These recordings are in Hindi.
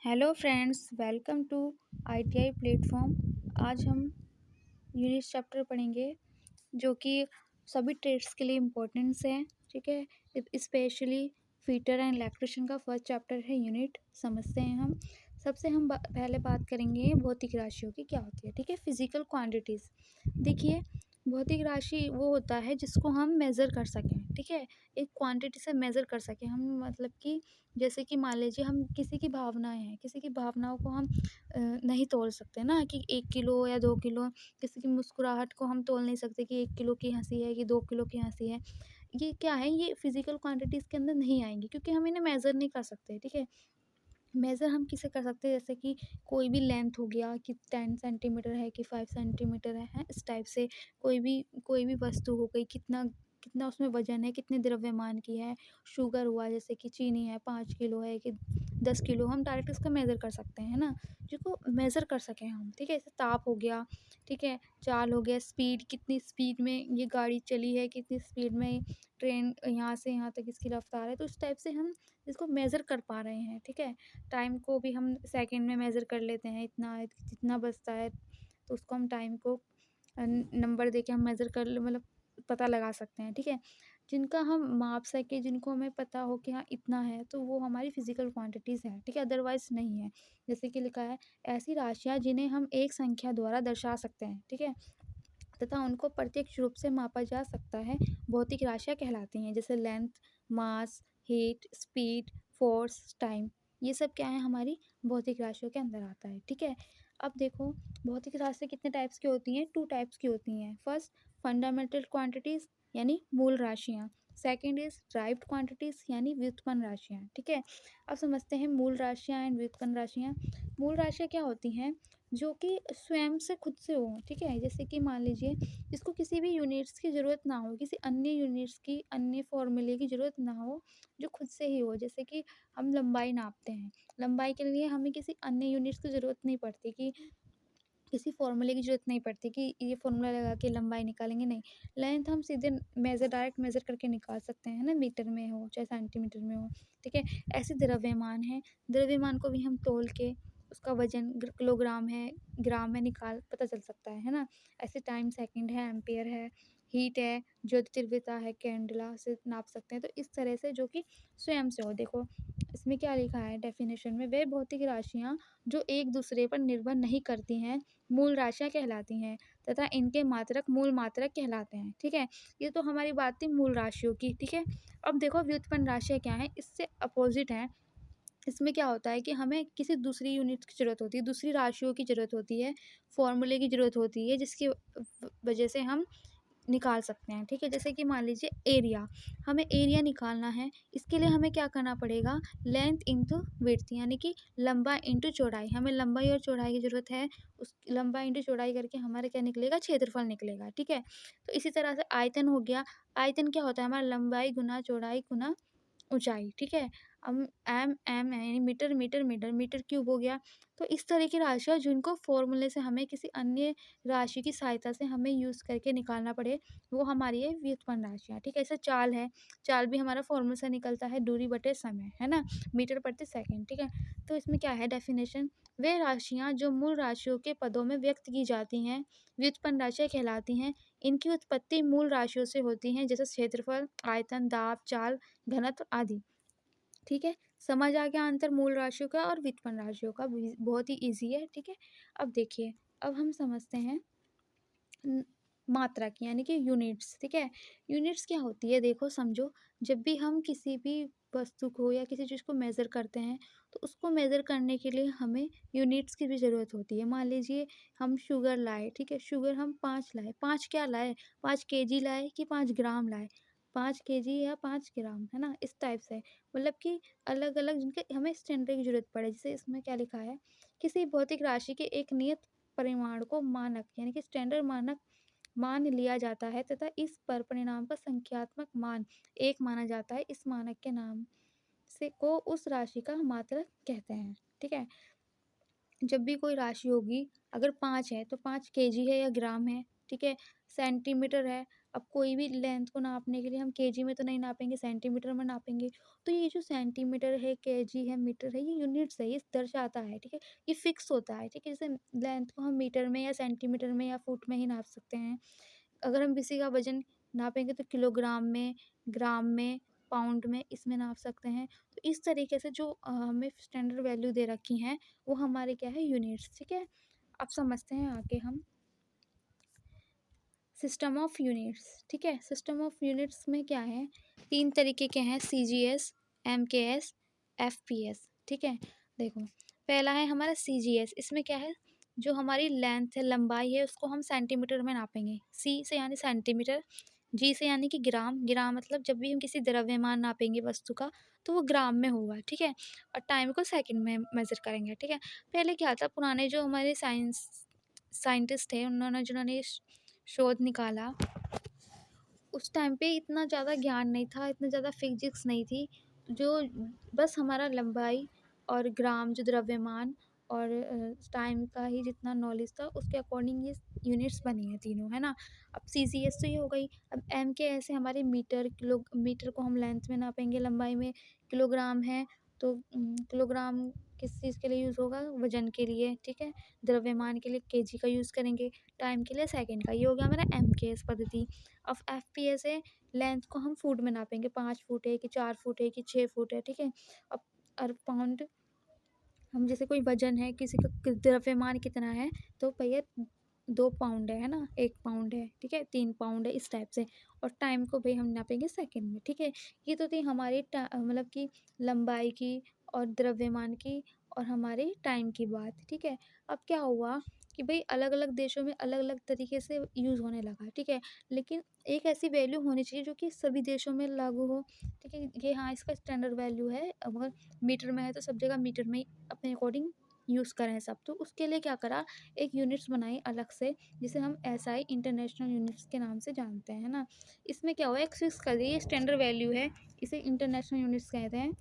Hello friends, welcome to ITI platform. आज हम यूनिट चैप्टर पढ़ेंगे जो कि सभी ट्रेड्स के लिए इम्पोर्टेंस है। ठीक है, स्पेशली फीटर एंड इलेक्ट्रिशियन का फर्स्ट चैप्टर है यूनिट। समझते हैं हम। सबसे हम पहले बात करेंगे भौतिक राशियों की क्या होती है। ठीक है, फिजिकल क्वांटिटीज़। देखिए, भौतिक राशि वो होता है जिसको हम मेज़र कर सकें। ठीक है, एक क्वांटिटी से मेज़र कर सकें हम, मतलब कि जैसे कि मान लीजिए हम किसी की भावनाएं हैं, किसी की भावनाओं को हम नहीं तोल सकते ना कि 1 किलो या 2 किलो। किसी की मुस्कुराहट को हम तोल नहीं सकते कि 1 किलो की हंसी है कि 2 किलो की हंसी है। ये क्या है, ये फिजिकल क्वांटिटीज़ के अंदर नहीं आएंगी क्योंकि हम इन्हें मेज़र नहीं कर सकते। ठीक है, मेज़र हम किसे कर सकते हैं, जैसे कि कोई भी लेंथ हो गया कि 10 सेंटीमीटर है कि 5 सेंटीमीटर है, इस टाइप से कोई भी वस्तु हो गई, कितना कितना उसमें वजन है, कितने द्रव्यमान की है। शुगर हुआ, जैसे कि चीनी है 5 किलो है कि 10 किलो, हम डायरेक्ट इसका मेज़र कर सकते हैं ना, जिसको मेज़र कर सकें हम। ठीक है, जैसे ताप हो गया। ठीक है, चाल हो गया, स्पीड, कितनी स्पीड में ये गाड़ी चली है, कितनी स्पीड में ट्रेन यहाँ से यहाँ तक इसकी रफ्तार है। तो इस टाइप से हम इसको मेज़र कर पा रहे हैं। ठीक है, टाइम को भी हम सेकंड में मेज़र कर लेते हैं, इतना है जितना बजता है तो उसको हम टाइम को नंबर दे के हम मेज़र कर मतलब पता लगा सकते हैं। ठीक है, जिनका हम माप सकें, जिनको हमें पता हो कि हाँ इतना है, तो वो हमारी फिजिकल क्वांटिटीज़ है। ठीक है, अदरवाइज़ नहीं है। जैसे कि लिखा है, ऐसी राशियाँ जिन्हें हम एक संख्या द्वारा दर्शा सकते हैं। ठीक है, तथा उनको प्रत्यक्ष रूप से मापा जा सकता है, भौतिक राशियाँ कहलाती हैं। जैसे लेंथ, मास, हीट, स्पीड, फोर्स, टाइम, ये सब क्या है, हमारी भौतिक राशियों के अंदर आता है। ठीक है, अब देखो, भौतिक राशियाँ कितने टाइप्स की होती हैं, 2 टाइप्स की होती हैं। फर्स्ट, फंडामेंटल क्वांटिटीज़ यानी मूल राशियाँ। सेकंड इज ड्राइव्ड क्वांटिटीज़ यानी व्युत्पन्न राशियाँ। ठीक है, अब समझते हैं मूल राशियाँ एंड व्युत्पन्न राशियाँ। मूल राशियाँ क्या होती हैं, जो कि स्वयं से खुद से हो। ठीक है, जैसे कि मान लीजिए इसको किसी भी यूनिट्स की ज़रूरत ना हो, किसी अन्य यूनिट्स की, अन्य फॉर्मूले की ज़रूरत ना हो, जो खुद से ही हो। जैसे कि हम लंबाई नापते हैं, लंबाई के लिए हमें किसी अन्य यूनिट्स की ज़रूरत नहीं पड़ती, कि किसी फॉर्मूले की ज़रूरत नहीं पड़ती कि ये फॉर्मूला लगा के लंबाई निकालेंगे, नहीं। लेंथ हम सीधे डायरेक्ट मेज़र करके निकाल सकते हैं ना, मीटर में हो चाहे सेंटीमीटर में हो। ठीक है, ऐसे द्रव्यमान है, द्रव्यमान को भी हम तौल के उसका वजन किलोग्राम है, ग्राम में निकाल पता चल सकता है ना। ऐसे टाइम, सेकंड है, एम्पियर है, हीट है, ज्योति तीव्रता है, कैंडला से नाप सकते हैं। तो इस तरह से जो कि स्वयं से हो। देखो, इसमें क्या लिखा है डेफिनेशन में, वे भौतिक राशियाँ जो एक दूसरे पर निर्भर नहीं करती हैं, मूल राशियाँ कहलाती हैं, तथा इनके मात्रक मूल मात्रक कहलाते हैं। ठीक है, ये तो हमारी बात थी मूल राशियों की। ठीक है, अब देखो व्युत्पन्न राशियाँ क्या हैं, इससे अपोजिट हैं। इसमें क्या होता है कि हमें किसी दूसरी यूनिट की ज़रूरत होती है, दूसरी राशियों की ज़रूरत होती है, फॉर्मूले की ज़रूरत होती है, जिसकी वजह से हम निकाल सकते हैं। ठीक है, जैसे कि मान लीजिए एरिया, हमें एरिया निकालना है। इसके लिए हमें क्या करना पड़ेगा, लेंथ इंटू विड्थ, यानी कि लंबाई इंटू चौड़ाई। हमें लंबाई और चौड़ाई की ज़रूरत है, उस लंबाई इंटू चौड़ाई करके हमारा क्या निकलेगा, क्षेत्रफल निकलेगा। ठीक है, तो इसी तरह से आयतन हो गया। आयतन क्या होता है, हमारा लंबाई गुना चौड़ाई गुना ऊँचाई। ठीक है, अब एम एम यानी metre metre metre metre cube हो गया। तो इस तरह की राशियाँ जिनको फ़ॉर्मूले से हमें किसी अन्य राशि की सहायता से हमें यूज़ करके निकालना पड़े, वो हमारी है व्युत्पन्न राशियाँ। ठीक है, ऐसे चाल है, चाल भी हमारा फ़ॉर्मूले से निकलता है, दूरी बटे समय, है ना? मीटर प्रति सेकंड। ठीक है, तो इसमें क्या है डेफिनेशन, वे राशियाँ जो मूल राशियों के पदों में व्यक्त की जाती हैं, व्युत्पन्न राशियाँ कहलाती हैं। इनकी उत्पत्ति मूल राशियों से होती हैं, जैसे क्षेत्रफल, आयतन, दाब, चाल, घनत्व आदि। ठीक है, समझ आ गया अंतर मूल राशियों का और व्युत्पन्न राशियों का, बहुत ही ईज़ी है। ठीक है, अब देखिए, अब हम समझते हैं न मात्रा की, यानी कि यूनिट्स। ठीक है, यूनिट्स क्या होती है, देखो समझो, जब भी हम किसी भी वस्तु को या किसी चीज़ को मेज़र करते हैं, तो उसको मेज़र करने के लिए हमें यूनिट्स की भी ज़रूरत होती है। मान लीजिए हम शुगर लाए, ठीक है, शुगर हम 5 लाए, 5 क्या लाए, 5 केजी लाए कि 5 ग्राम लाए, 5 केजी या 5 ग्राम, है ना? इस टाइप से, मतलब कि अलग-अलग जिनके हमें स्टैंडर्ड की ज़रूरत पड़े। जैसे इसमें क्या लिखा है, किसी भौतिक राशि के एक नियत परिमाण को मानक यानी कि स्टैंडर्ड मानक मान लिया जाता है, तथा इस पर परिणाम का संख्यात्मक मान 1 माना जाता है। इस मानक के नाम से को उस राशि का मात्रक कहते हैं। ठीक है, जब भी कोई राशि होगी, अगर 5 है तो 5 केजी है या ग्राम है। ठीक है, सेंटीमीटर है अब कोई भी लेंथ को नापने के लिए हम केजी में तो नहीं नापेंगे, सेंटीमीटर में नापेंगे। तो ये जो सेंटीमीटर है, केजी है, मीटर है, ये यूनिट्स है, ये दर्शाता है, ठीक है? ये फिक्स होता है, ठीक है? जैसे लेंथ को हम मीटर में या सेंटीमीटर में या फुट में ही नाप सकते हैं। अगर हम किसी का वज़न नापेंगे तो किलोग्राम में, ग्राम में, पाउंड में, इसमें नाप सकते हैं। तो इस तरीके से जो हमें स्टैंडर्ड वैल्यू दे रखी हैं, वो हमारे क्या है, यूनिट्स, ठीक है? अब समझते हैं आगे हम सिस्टम ऑफ यूनिट्स, ठीक है? सिस्टम ऑफ यूनिट्स में क्या है, 3 तरीके के हैं, सीजीएस, एमकेएस, एफपीएस, ठीक है? देखो, पहला है हमारा सीजीएस, इसमें क्या है, जो हमारी लेंथ है, लंबाई है, उसको हम सेंटीमीटर में नापेंगे। सी से यानी सेंटीमीटर, जी से यानी कि ग्राम, ग्राम मतलब जब भी हम किसी द्रव्यमान नापेंगे वस्तु का, तो वो ग्राम में होगा, ठीक है? और टाइम को सेकंड में मेज़र करेंगे, ठीक है? पहले क्या था, पुराने जो हमारे साइंटिस्ट थे, उन्होंने जिन्होंने शोध निकाला, उस टाइम पे इतना ज़्यादा ज्ञान नहीं था, इतना ज़्यादा फिज़िक्स नहीं थी, जो बस हमारा लंबाई और ग्राम जो द्रव्यमान और टाइम का ही जितना नॉलेज था, उसके अकॉर्डिंग ये यूनिट्स बनी हैं तीनों, है ना? अब सीजीएस तो ये हो गई, अब एम के ऐसे हमारे मीटर, किलो मीटर को हम लेंथ में नापेंगे, लंबाई में, किलोग्राम है तो किलोग्राम किस चीज़ के लिए यूज़ होगा? वज़न के लिए, ठीक है? द्रव्यमान के लिए केजी का यूज़ करेंगे, टाइम के लिए सेकंड का। ये हो गया हमारा एमकेएस पद्धति। अब एफपीएस है, लेंथ को हम फुट में नापेंगे, 5 फुट है कि 4 फुट है कि 6 फुट है, ठीक है? अब और पाउंड, हम जैसे कोई वज़न है, किसी का द्रव्यमान कितना है, तो भैया 2 पाउंड है ना? 1 पाउंड है, ठीक है? 3 पाउंड है, इस टाइप से। और टाइम को भई हम नापेंगे सेकंड में, ठीक है? ये तो थी हमारी मतलब कि लंबाई की और द्रव्यमान की और हमारे टाइम की बात, ठीक है? अब क्या हुआ कि भई अलग-अलग देशों में अलग-अलग तरीके से यूज़ होने लगा, ठीक है? लेकिन एक ऐसी वैल्यू होनी चाहिए जो कि सभी देशों में लागू हो, ठीक है? ये हाँ, इसका स्टैंडर्ड वैल्यू है, अगर मीटर में है तो सब जगह मीटर में ही अपने अकॉर्डिंग यूज़ करें सब। तो उसके लिए क्या करा, एक यूनिट्स बनाई अलग से, जिसे हम एसआई इंटरनेशनल यूनिट्स के नाम से जानते हैं, है ना? इसमें क्या हुआ, एक फिक्स कर दिया, ये स्टैंडर्ड वैल्यू है, इसे इंटरनेशनल यूनिट्स कहते हैं।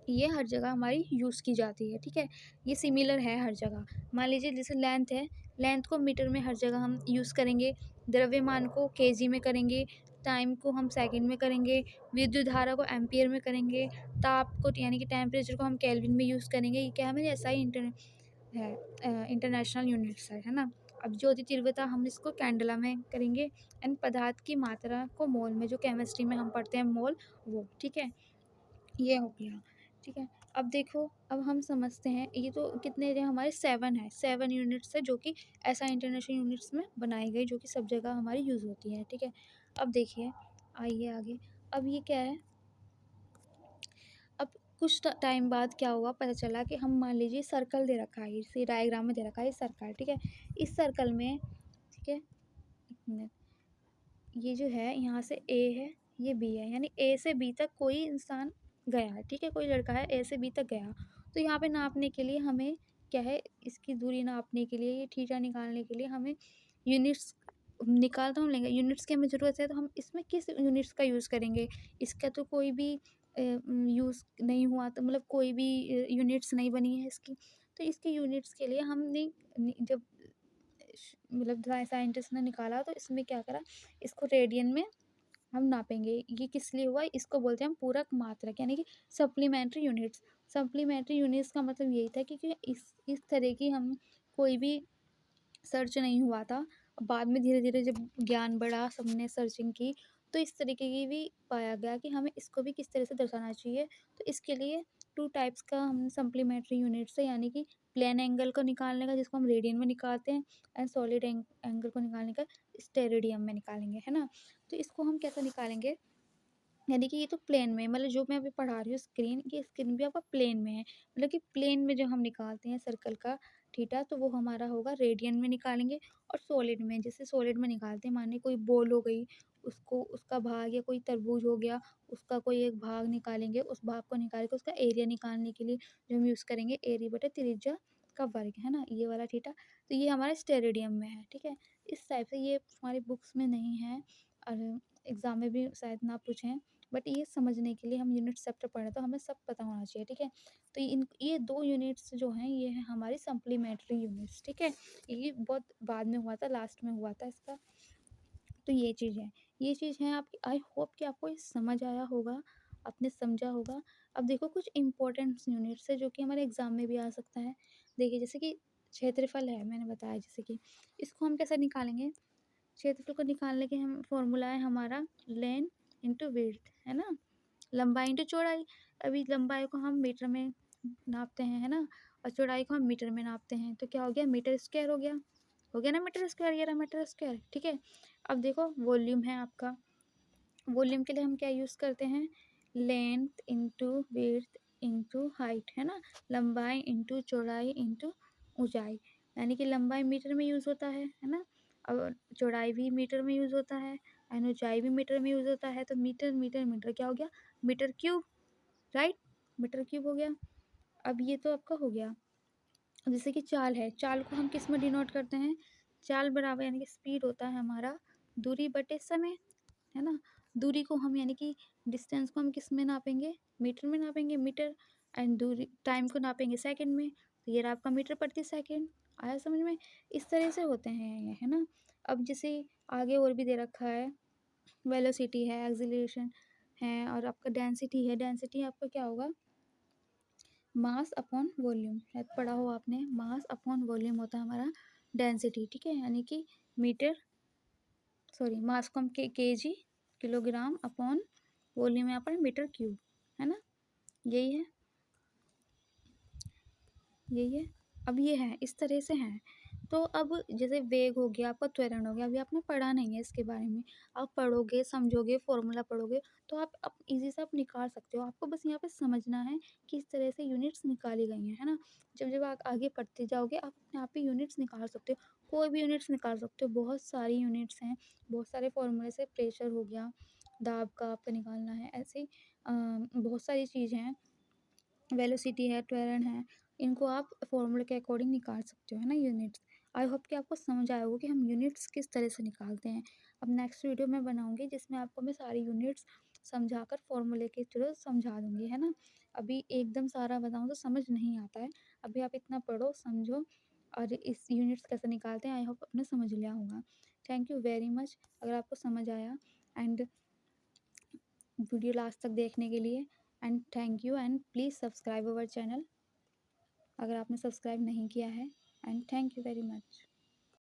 ये हर जगह हमारी यूज़ की जाती है, ठीक है? ये सिमिलर है हर जगह। मान लीजिए जैसे लेंथ है, लेंथ को मीटर में हर जगह हम यूज़ करेंगे, द्रव्यमान को केजी में करेंगे, टाइम को हम सेकंड में करेंगे, विद्युत धारा को एम्पीयर में करेंगे, ताप को यानी कि टेम्परेचर को हम केल्विन में यूज़ करेंगे। ये क्या है, हमारी एसआई इंटरनेशनल यूनिट्स है ना? अब ज्योति तीव्रता हम इसको कैंडेला में करेंगे, एंड पदार्थ की मात्रा को मोल में, जो केमिस्ट्री में हम पढ़ते हैं मोल, वो, ठीक है? ये हो गया, ठीक है? अब देखो, अब हम समझते हैं, ये तो कितने रहे हमारे, 7 है, 7 यूनिट्स है जो कि ऐसा इंटरनेशनल यूनिट्स में बनाई गई, जो कि सब जगह हमारी यूज़ होती है, ठीक है? अब देखिए, आइए आगे, अब ये क्या है, अब कुछ टाइम बाद क्या हुआ, पता चला कि हम मान लीजिए सर्कल दे रखा है, इसे डायग्राम में दे रखा है सर्कल, ठीक है? इस सर्कल में, ठीक है, 1 मिनट, ये जो है यहाँ से ए है, ये बी है, यानी ए से बी तक कोई इंसान गया है, ठीक है? कोई लड़का है, ए से बी तक गया। तो यहाँ पे नापने के लिए हमें क्या है, इसकी दूरी नापने के लिए, ये थीटा निकालने के लिए हमें यूनिट्स निकाल तो हम लेंगे, यूनिट्स की हमें ज़रूरत है, तो हम इसमें किस यूनिट्स का यूज़ करेंगे? इसका तो कोई भी यूज़ नहीं हुआ, तो मतलब कोई भी यूनिट्स नहीं बनी है इसकी। तो इसके यूनिट्स के लिए हमने जब मतलब साइंटिस्ट ने निकाला, तो इसमें क्या करा, इसको रेडियन में हम नापेंगे। ये किस लिए हुआ, इसको बोलते हैं हम पूरक मात्रक, यानी कि सप्लीमेंट्री यूनिट्स। सप्लीमेंट्री यूनिट्स का मतलब यही था कि इस तरह की हम कोई भी सर्च नहीं हुआ था। बाद में धीरे-धीरे जब ज्ञान बढ़ा, सबने सर्चिंग की, तो इस तरीके की भी पाया गया कि हमें इसको भी किस तरह से दर्शाना चाहिए। तो इसके लिए 2 टाइप्स का हम सप्लीमेंट्री यूनिट्स है, यानी कि प्लेन एंगल को निकालने का, जिसको हम रेडियन में निकालते हैं, एंड सॉलिड एंगल को निकालने का स्टेरेडियन में निकालेंगे, है ना? तो इसको हम कैसे निकालेंगे, यानी कि ये तो प्लेन में, मतलब जो मैं अभी पढ़ा रही हूँ स्क्रीन, ये स्क्रीन भी आपका प्लेन में है, मतलब कि प्लेन में जो हम निकालते हैं सर्कल का थीटा, तो वो हमारा होगा रेडियन में निकालेंगे। और सॉलिड में, जैसे सॉलिड में निकालते हैं, मानिए कोई बॉल हो गई, उसको उसका भाग, या कोई तरबूज हो गया, उसका कोई एक भाग निकालेंगे, उस भाग को निकाल के उसका एरिया निकालने के लिए जो हम यूज़ करेंगे, एरिया बटे त्रिज्या का वर्ग, है ना? ये वाला थीटा, तो ये हमारा स्टेरेडियम में है, ठीक है? इस टाइप से, ये हमारी बुक्स में नहीं है और एग्ज़ाम में भी शायद ना पूछें, बट ये समझने के लिए हम यूनिट चैप्टर पढ़े, तो हमें सब पता होना चाहिए, ठीक है? तो ये 2 यूनिट्स जो हैं, ये हैं हमारी सप्लीमेंट्री यूनिट्स, ठीक है? ये बहुत बाद में हुआ था, लास्ट में हुआ था इसका। तो ये चीज़ है। ये चीज़ है आपकी। आई होप कि आपको ये समझ आया होगा, आपने समझा होगा। अब देखो कुछ इम्पोर्टेंट यूनिट्स है जो कि हमारे एग्ज़ाम में भी आ सकता है। देखिए जैसे कि क्षेत्रफल है, मैंने बताया जैसे कि इसको हम कैसे निकालेंगे? क्षेत्रफल को निकालने के हम फॉर्मूला है हमारा लेंथ इंटू विड्थ, है ना? लंबाई इंटू चौड़ाई। अभी लंबाई को हम मीटर में नापते हैं, है ना? और चौड़ाई को हम मीटर में नापते हैं, तो क्या हो गया? मीटर स्क्वायर हो गया। हो गया ना मीटर स्क्वायर, ये रहा मीटर स्क्वायर, ठीक है? अब देखो वॉल्यूम है आपका। वॉल्यूम के लिए हम क्या यूज़ करते हैं? Length into width into height, है ना? लंबाई इंटू चौड़ाई इंटू ऊंचाई। यानी कि लंबाई मीटर में यूज़ होता है ना? और चौड़ाई भी मीटर में यूज़ होता है एंड ऊंचाई भी मीटर में यूज़ होता है। तो मीटर मीटर मीटर क्या हो गया? Metre cube, right? Metre cube हो गया। अब ये तो आपका हो गया। अब जैसे कि चाल है, चाल को हम किस में डिनोट करते हैं? चाल बराबर यानी कि स्पीड होता है हमारा दूरी बटे समय, है ना? दूरी को हम यानी कि डिस्टेंस को हम किस में नापेंगे? मीटर में नापेंगे, मीटर। एंड दूरी टाइम को नापेंगे सेकंड में। तो ये रहा आपका मीटर प्रति सेकंड। आया समझ में? इस तरह से होते हैं ये, है ना? अब जैसे आगे और भी दे रखा है, वेलोसिटी है, एक्सीलरेशन है और आपका डेंसिटी है। डेंसिटी आपका क्या होगा? Mass upon volume. शायद पढ़ा हो आपने, मास अपॉन वॉल्यूम होता है हमारा डेंसिटी, ठीक है? यानी कि मीटर, सॉरी, मास को हम केजी किलोग्राम अपॉन वॉल्यूम यहाँ पर मीटर क्यूब, है ना? यही है, यही है। अब ये है, इस तरह से है। तो अब जैसे वेग हो गया, आपका त्वरण हो गया, अभी आपने पढ़ा नहीं है इसके बारे में। आप पढ़ोगे, समझोगे, फॉर्मूला पढ़ोगे तो आप ईज़ी से आप निकाल सकते हो। आपको बस यहाँ पे समझना है कि इस तरह से यूनिट्स निकाली गई हैं, है ना? जब जब आप आगे पढ़ते जाओगे आप अपने आप ही यूनिट्स निकाल सकते हो। कोई भी यूनिट्स निकाल सकते हो, बहुत सारी यूनिट्स हैं, बहुत सारे फॉर्मूले से। प्रेशर हो गया, दाब का आपका निकालना है, ऐसे ही बहुत सारी चीज़ें हैं। वेलोसिटी है, त्वरण है, इनको आप फॉर्मूले के अकॉर्डिंग निकाल सकते हो, है ना, यूनिट्स। आई होप कि आपको समझ आया होगा कि हम यूनिट्स किस तरह से निकालते हैं। अब नेक्स्ट वीडियो मैं बनाऊँगी जिसमें आपको मैं सारी यूनिट्स समझाकर फॉर्मूले के थ्रू समझा दूँगी, है ना। अभी एकदम सारा बताऊँ तो समझ नहीं आता है। अभी आप इतना पढ़ो, समझो और इस यूनिट्स कैसे निकालते हैं, आई होप आपने समझ लिया होगा। थैंक यू वेरी मच अगर आपको समझ आया, एंड वीडियो लास्ट तक देखने के लिए। And thank you and please subscribe our channel अगर आपने सब्सक्राइब नहीं किया है। And thank you very much.